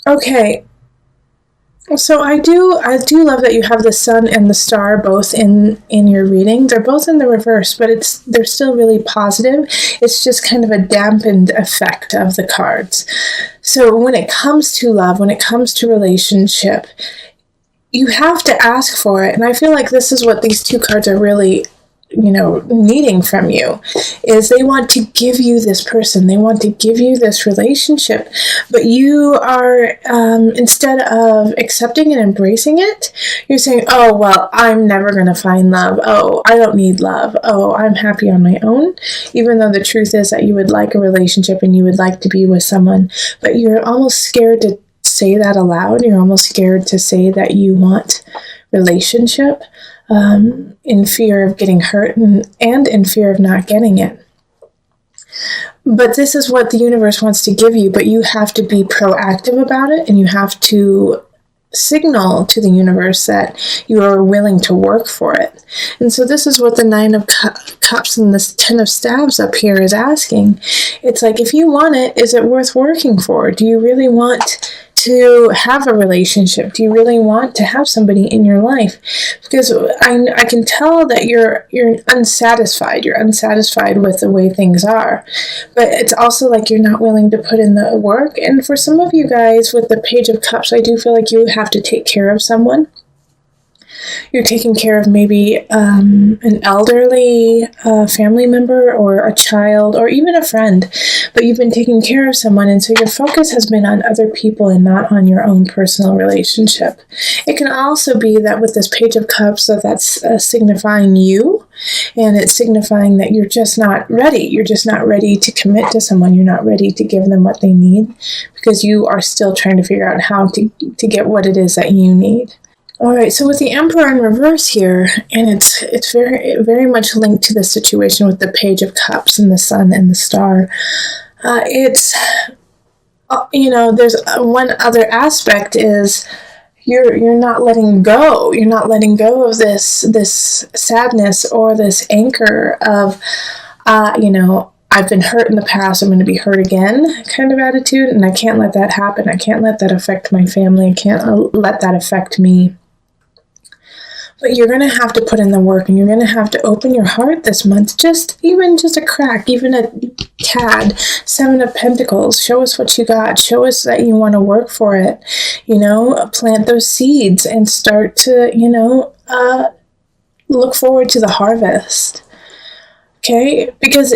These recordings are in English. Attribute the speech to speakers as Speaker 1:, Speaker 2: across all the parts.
Speaker 1: Okay. So I do love that you have the sun and the star both in your reading. They're both in the reverse, but they're still really positive. It's just kind of a dampened effect of the cards. So when it comes to love, when it comes to relationship, you have to ask for it. And I feel like this is what these two cards are really, needing from you, is they want to give you this person. They want to give you this relationship. But you are, instead of accepting and embracing it, you're saying, oh, well, I'm never going to find love. Oh, I don't need love. Oh, I'm happy on my own. Even though the truth is that you would like a relationship and you would like to be with someone, but you're almost scared to say that aloud. You're almost scared to say that you want relationship, in fear of getting hurt and in fear of not getting it. But this is what the universe wants to give you, but you have to be proactive about it, and you have to signal to the universe that you are willing to work for it. And so this is what the Nine of Cups and this Ten of Staves up here is asking. It's like, if you want it, is it worth working for? Do you really want to have a relationship? Do you really want to have somebody in your life? Because I can tell that you're unsatisfied. You're unsatisfied with the way things are. But it's also like you're not willing to put in the work. And for some of you guys with the Page of Cups, I do feel like you have to take care of someone. You're taking care of maybe an elderly family member or a child or even a friend, but you've been taking care of someone, and so your focus has been on other people and not on your own personal relationship. It can also be that with this Page of Cups, that's signifying you, and it's signifying that you're just not ready. You're just not ready to commit to someone. You're not ready to give them what they need because you are still trying to figure out how to get what it is that you need. All right, so with the Emperor in reverse here, and it's very, very much linked to the situation with the Page of Cups and the Sun and the Star. There's one other aspect is you're not letting go. You're not letting go of this sadness or this anchor of, I've been hurt in the past, I'm going to be hurt again kind of attitude, and I can't let that happen. I can't let that affect my family. I can't let that affect me. But you're going to have to put in the work, and you're going to have to open your heart this month, just a crack, even a tad. Seven of Pentacles, show us what you got. Show us that you want to work for it. Plant those seeds and start to, look forward to the harvest. Okay, because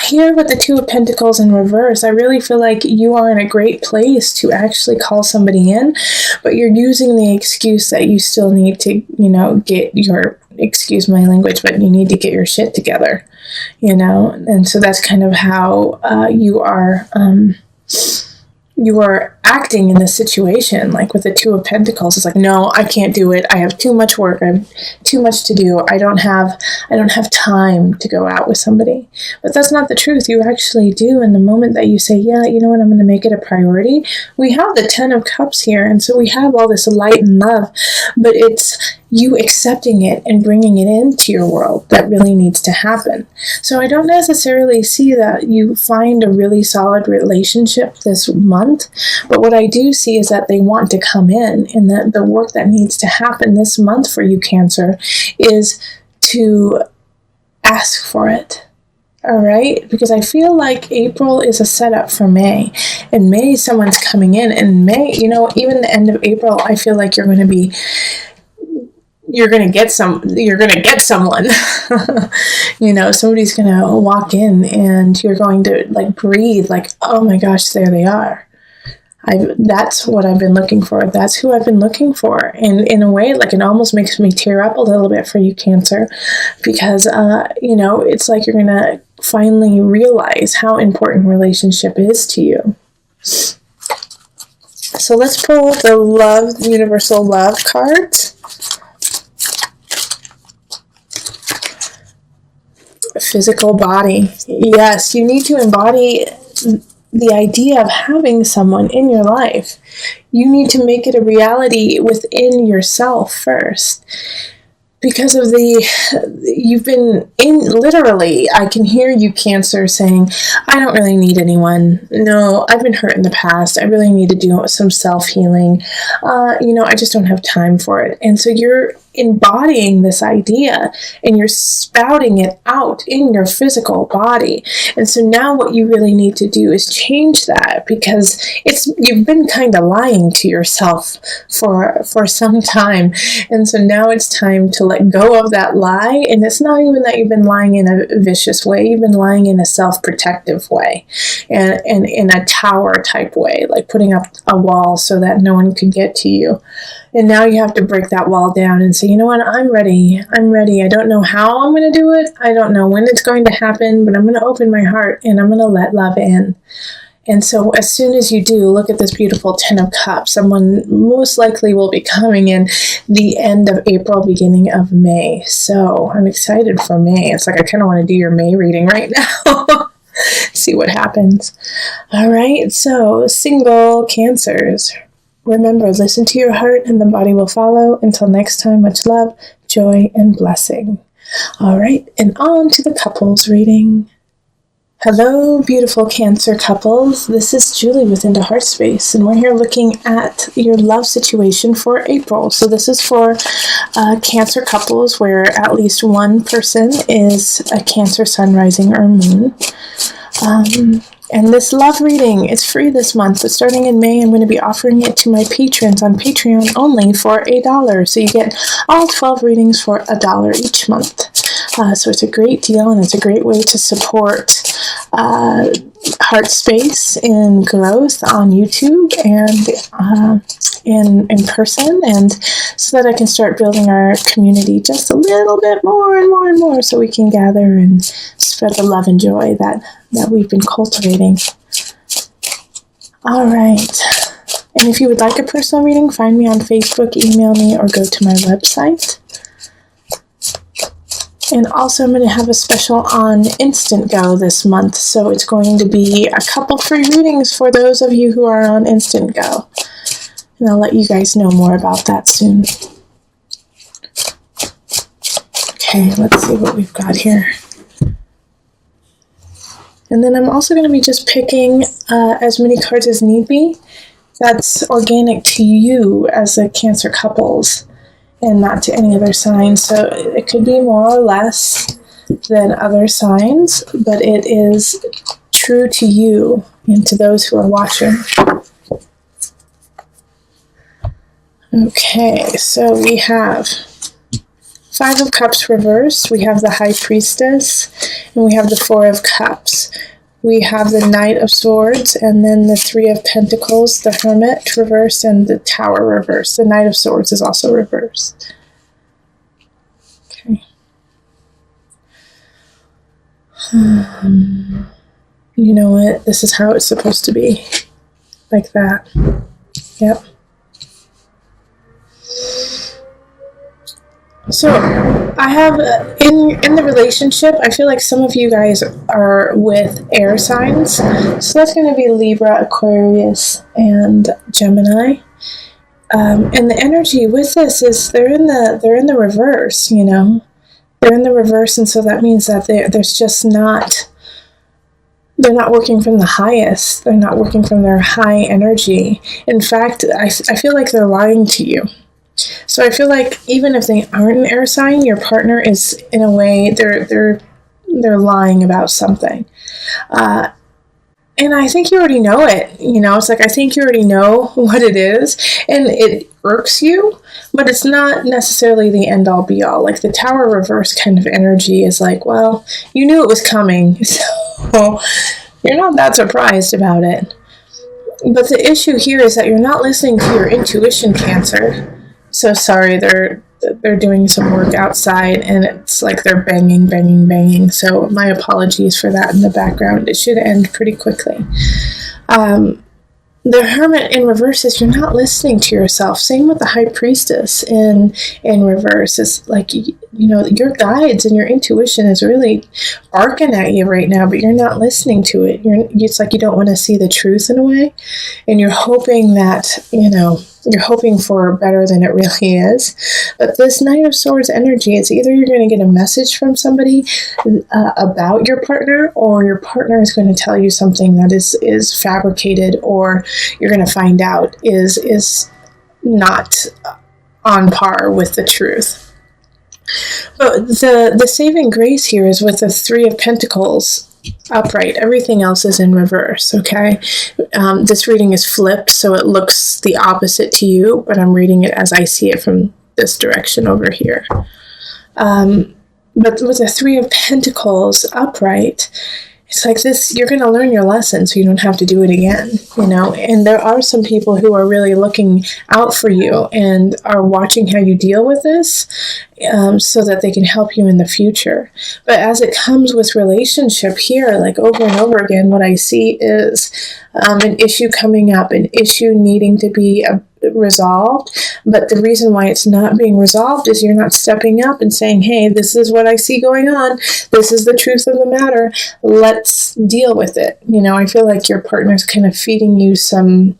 Speaker 1: here with the Two of Pentacles in reverse, I really feel like you are in a great place to actually call somebody in, but you're using the excuse that you still need to, get your, excuse my language, but you need to get your shit together, and so that's kind of how you are acting in this situation, like with the Two of Pentacles. It's like, no, I can't do it. I have too much work. I have too much to do. I don't have time to go out with somebody. But that's not the truth. You actually do. In the moment that you say, yeah, you know what, I'm going to make it a priority. We have the Ten of Cups here, and so we have all this light and love, but it's you accepting it and bringing it into your world that really needs to happen. So I don't necessarily see that you find a really solid relationship this month, but what I do see is that they want to come in, and that the work that needs to happen this month for you, Cancer, is to ask for it. All right, because I feel like April is a setup for May, and May someone's coming in, and May, even the end of April, I feel like you're going to get someone. Somebody's going to walk in, and you're going to breathe oh my gosh, there they are. That's what I've been looking for. That's who I've been looking for. And in a way, it almost makes me tear up a little bit for you, Cancer, because, it's like you're going to finally realize how important relationship is to you. So let's pull the universal love cards. Physical body. Yes, you need to embody the idea of having someone in your life. You need to make it a reality within yourself first. because of you've been in, literally, I can hear you, Cancer, saying, I don't really need anyone. No, I've been hurt in the past. I really need to do some self-healing. I just don't have time for it. And so you're embodying this idea and you're spouting it out in your physical body. And so now what you really need to do is change that, because you've been kind of lying to yourself for some time. And so now it's time to let go of that lie. And it's not even that you've been lying in a vicious way. You've been lying in a self-protective way, and in a tower type way, like putting up a wall so that no one could get to you. And now you have to break that wall down and say, you know what, I'm ready. I don't know how I'm going to do it. I don't know when it's going to happen, but I'm going to open my heart and I'm going to let love in. And so as soon as you do, look at this beautiful 10 of Cups. Someone most likely will be coming in the end of April, beginning of May. So I'm excited for May. It's like I kind of want to do your May reading right now. See what happens. All right, so single Cancers. Remember, listen to your heart and the body will follow. Until next time, much love, joy, and blessing. All right, and on to the couples reading. Hello, beautiful Cancer couples. This is Julie with Into Heart Space, and we're here looking at your love situation for April. So this is for Cancer couples where at least one person is a Cancer sun, rising, or moon. And this love reading is free this month, but starting in May, I'm going to be offering it to my patrons on Patreon only for $1. So you get all 12 readings for $1 each month. So it's a great deal, and it's a great way to support Heart Space in growth on YouTube and in person, and so that I can start building our community just a little bit more and more and more, so we can gather and spread the love and joy that we've been cultivating. All right. And if you would like a personal reading, find me on Facebook, email me, or go to my website. And also I'm going to have a special on Instant Go this month. So it's going to be a couple free readings for those of you who are on Instant Go. And I'll let you guys know more about that soon. Okay, let's see what we've got here. And then I'm also going to be just picking as many cards as need be. That's organic to you as a Cancer couples, and not to any other sign. So it could be more or less than other signs, but it is true to you and to those who are watching. Okay, so we have 5 of Cups reversed, we have the High Priestess, and we have the 4 of Cups. We have the Knight of Swords, and then the 3 of Pentacles, the Hermit reversed, and the Tower reversed. The Knight of Swords is also reversed. Okay. You know what? This is how it's supposed to be. Like that. Yep. So I have in the relationship, I feel like some of you guys are with air signs. So that's going to be Libra, Aquarius, and Gemini. And the energy with this is they're in the reverse, you know. They're in the reverse, and so that means that they're not working from the highest. They're not working from their high energy. In fact, I feel like they're lying to you. So I feel like even if they aren't an air sign, your partner is, in a way, they're lying about something. And I think you already know it. You know, it's like, I think you already know what it is, and it irks you, but it's not necessarily the end all be all. Like the Tower reverse kind of energy is like, well, you knew it was coming, so you're not that surprised about it. But the issue here is that you're not listening to your intuition, Cancer. So sorry, they're doing some work outside, and it's like they're banging, banging, banging. So my apologies for that in the background. It should end pretty quickly. The Hermit in reverse is you're not listening to yourself. Same with the High Priestess in reverse. It's like your guides and your intuition is really arcing at you right now, but you're not listening to it. It's like you don't want to see the truth in a way, and you're hoping that, you're hoping for better than it really is. But this Knight of Swords energy, it's either you're going to get a message from somebody about your partner, or your partner is going to tell you something that is fabricated, or you're going to find out is not on par with the truth. But the saving grace here is with the Three of Pentacles upright. Everything else is in reverse, okay? This reading is flipped, so it looks the opposite to you, but I'm reading it as I see it from this direction over here. But with the Three of Pentacles upright, it's like this, you're going to learn your lesson so you don't have to do it again, and there are some people who are really looking out for you and are watching how you deal with this, so that they can help you in the future. But as it comes with relationship here, like over and over again, what I see is an issue coming up, an issue needing to be resolved. But the reason why it's not being resolved is you're not stepping up and saying, hey, this is what I see going on. This is the truth of the matter. Let's deal with it. I feel like your partner's kind of feeding you some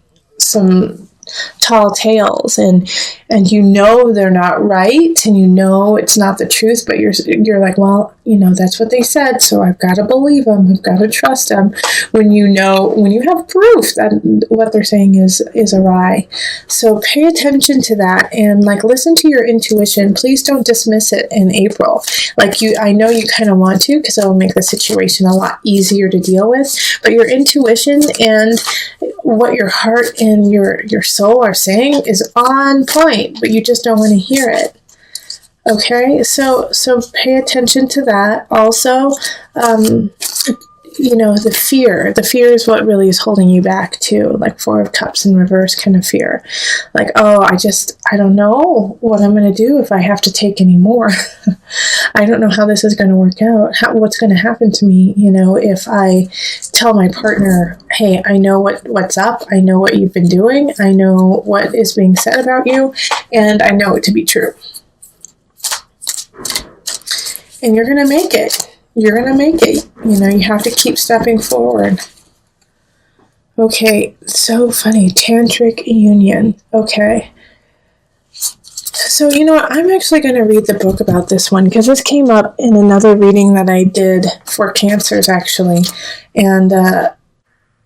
Speaker 1: tall tales, and they're not right, and it's not the truth, but you're like, well, that's what they said, so I've got to believe them, I've got to trust them, when you have proof that what they're saying is awry. So pay attention to that, and listen to your intuition. Please don't dismiss it in April. I know you kind of want to, because it will make the situation a lot easier to deal with, but your intuition and what your heart and your soul are saying is on point, but you just don't want to hear it. Okay, so pay attention to that. Also, the fear is what really is holding you back too, like Four of Cups in reverse kind of fear. Like, I don't know what I'm going to do if I have to take any more. I don't know how this is going to work out. What's going to happen to me, if I tell my partner, hey, I know what's up. I know what you've been doing. I know what is being said about you, and I know it to be true. And you're going to make it. You're going to make it. You have to keep stepping forward. Okay, so funny. Tantric union. Okay. So, I'm actually going to read the book about this one, because this came up in another reading that I did for Cancers, actually. And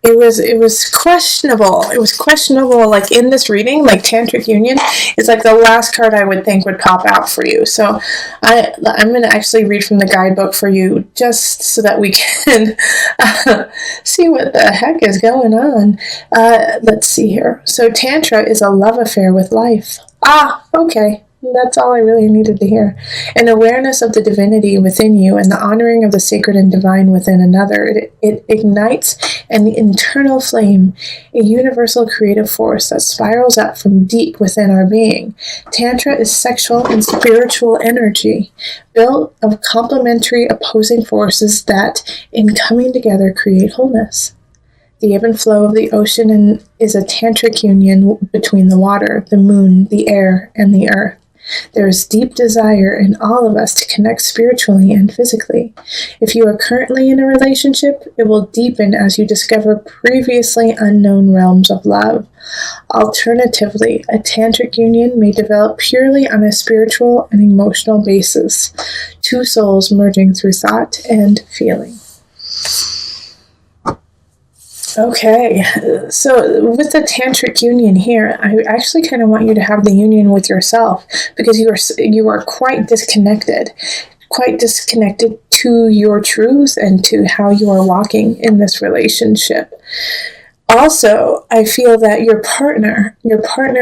Speaker 1: it was questionable. It was questionable, in this reading, Tantric Union is the last card I would think would pop out for you. So I'm going to actually read from the guidebook for you, just so that we can see what the heck is going on. Let's see here. So Tantra is a love affair with life. Okay. That's all I really needed to hear. An awareness of the divinity within you and the honoring of the sacred and divine within another. It ignites an internal flame, a universal creative force that spirals up from deep within our being. Tantra is sexual and spiritual energy, built of complementary opposing forces that, in coming together, create wholeness. The ebb and flow of the ocean is a tantric union between the water, the moon, the air, and the earth. There is deep desire in all of us to connect spiritually and physically. If you are currently in a relationship, it will deepen as you discover previously unknown realms of love. Alternatively, a tantric union may develop purely on a spiritual and emotional basis, two souls merging through thought and feeling. Okay, so with the tantric union here, I actually kind of want you to have the union with yourself, because you are quite disconnected to your truth and to how you are walking in this relationship. Also, I feel that your partner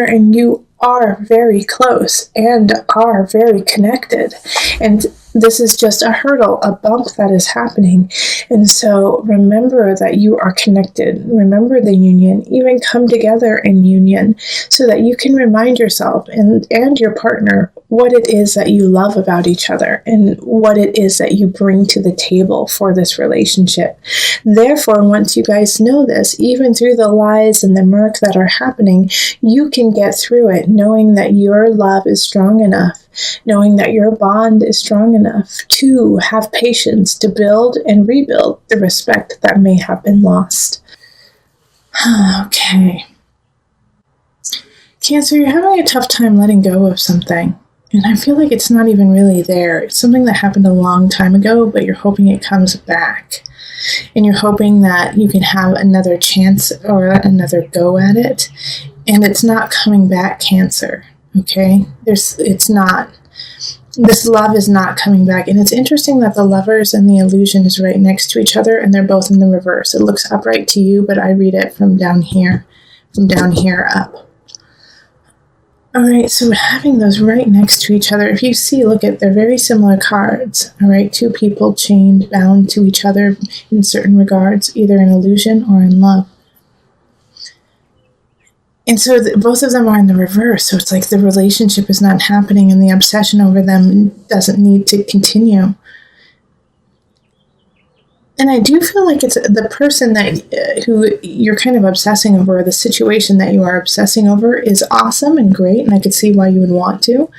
Speaker 1: and you are very close and are very connected, and this is just a hurdle, a bump that is happening. And so remember that you are connected. Remember the union. Even come together in union so that you can remind yourself and your partner what it is that you love about each other and what it is that you bring to the table for this relationship. Therefore, once you guys know this, even through the lies and the murk that are happening, you can get through it knowing that your love is strong enough knowing that your bond is strong enough to have patience to build and rebuild the respect that may have been lost. Okay. Cancer, you're having a tough time letting go of something. And I feel like it's not even really there. It's something that happened a long time ago, but you're hoping it comes back. And you're hoping that you can have another chance or another go at it. And it's not coming back, Cancer. Okay? It's not. This love is not coming back. And it's interesting that the Lovers and the Illusion is right next to each other, and they're both in the reverse. It looks upright to you, but I read it from down here up. All right, so having those right next to each other, if you see, look at, they're very similar cards. All right, two people chained, bound to each other in certain regards, either in illusion or in love. And so both of them are in the reverse. So it's like the relationship is not happening and the obsession over them doesn't need to continue. And I do feel like it's the person that who you're kind of obsessing over, or the situation that you are obsessing over is awesome and great, and I could see why you would want to.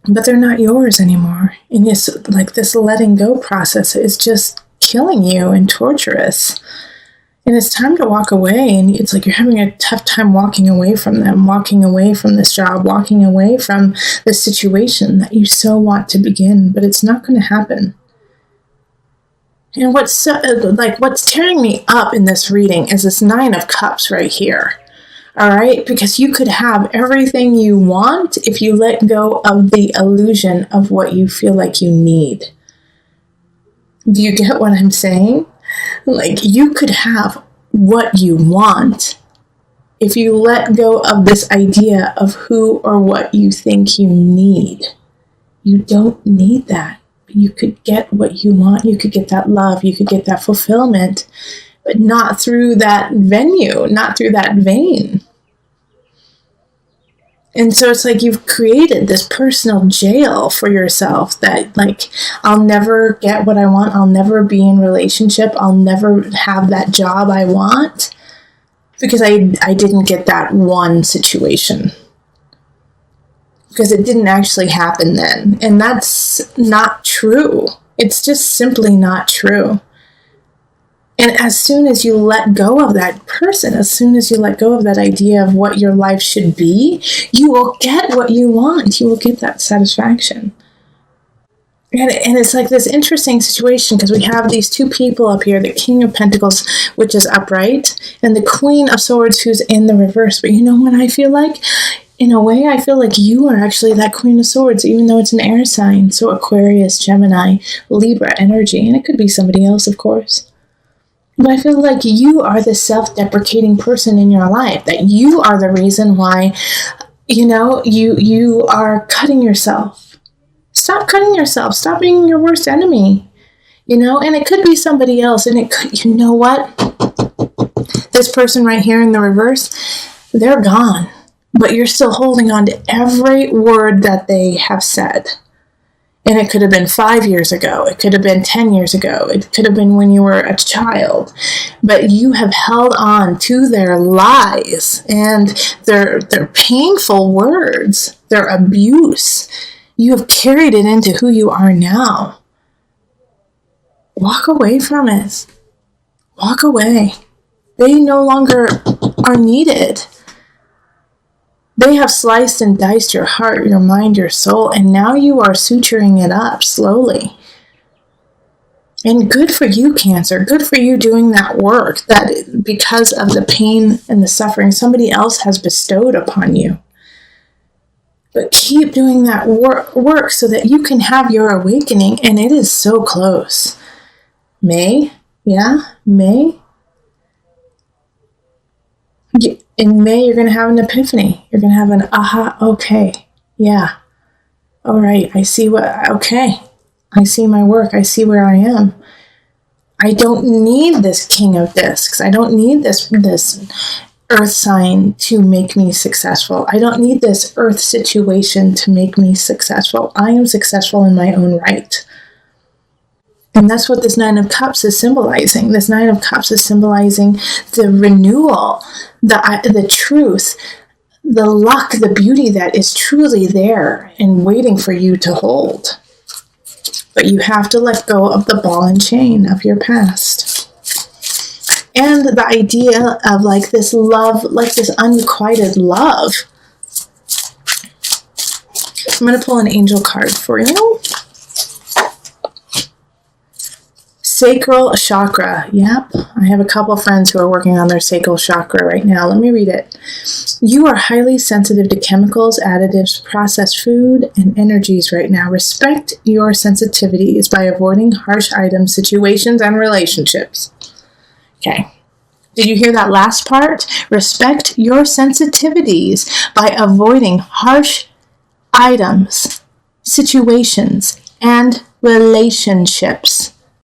Speaker 1: But they're not yours anymore. And it's like this letting go process is just killing you and torturous. And it's time to walk away, and it's like you're having a tough time walking away from them, walking away from this job, walking away from this situation that you so want to begin, but it's not going to happen. And what's tearing me up in this reading is this 9 of Cups right here. All right? Because you could have everything you want if you let go of the illusion of what you feel like you need. Do you get what I'm saying? Like, you could have what you want if you let go of this idea of who or what you think you need. You don't need that. You could get what you want. You could get that love. You could get that fulfillment, but not through that venue, not through that vein. And so it's like you've created this personal jail for yourself that, like, I'll never get what I want. I'll never be in relationship. I'll never have that job I want because I didn't get that one situation. Because it didn't actually happen then. And that's not true. It's just simply not true. And as soon as you let go of that person, as soon as you let go of that idea of what your life should be, you will get what you want. You will get that satisfaction. And it's like this interesting situation because we have these two people up here, the King of Pentacles, which is upright, and the Queen of Swords, who's in the reverse. But you know what I feel like? In a way, I feel like you are actually that Queen of Swords, even though it's an air sign. So Aquarius, Gemini, Libra energy, and it could be somebody else, of course. But I feel like you are the self-deprecating person in your life, that you are the reason why, you are cutting yourself. Stop cutting yourself. Stop being your worst enemy. And it could be somebody else, and it could, you know what? This person right here in the reverse, they're gone. But you're still holding on to every word that they have said. And it could have been 5 years ago. It could have been 10 years ago. It could have been when you were a child. But you have held on to their lies and their painful words, their abuse. You have carried it into who you are now. Walk away from it. Walk away. They no longer are needed. They have sliced and diced your heart, your mind, your soul, and now you are suturing it up slowly. And good for you, Cancer. Good for you doing that work, that because of the pain and the suffering somebody else has bestowed upon you. But keep doing that work so that you can have your awakening, and it is so close. May? In May, you're going to have an epiphany. You're going to have an aha, okay, yeah. All right, I see I see my work. I see where I am. I don't need this King of Discs. I don't need this earth sign to make me successful. I don't need this earth situation to make me successful. I am successful in my own right. And that's what this 9 of Cups is symbolizing. This 9 of Cups is symbolizing the renewal, the truth, the luck, the beauty that is truly there and waiting for you to hold. But you have to let go of the ball and chain of your past. And the idea of like this love, like this unrequited love. I'm going to pull an angel card for you. Sacral chakra. Yep. I have a couple friends who are working on their sacral chakra right now. Let me read it. You are highly sensitive to chemicals, additives, processed food, and energies right now. Respect your sensitivities by avoiding harsh items, situations, and relationships. Okay. Did you hear that last part? Respect your sensitivities by avoiding harsh items, situations, and relationships.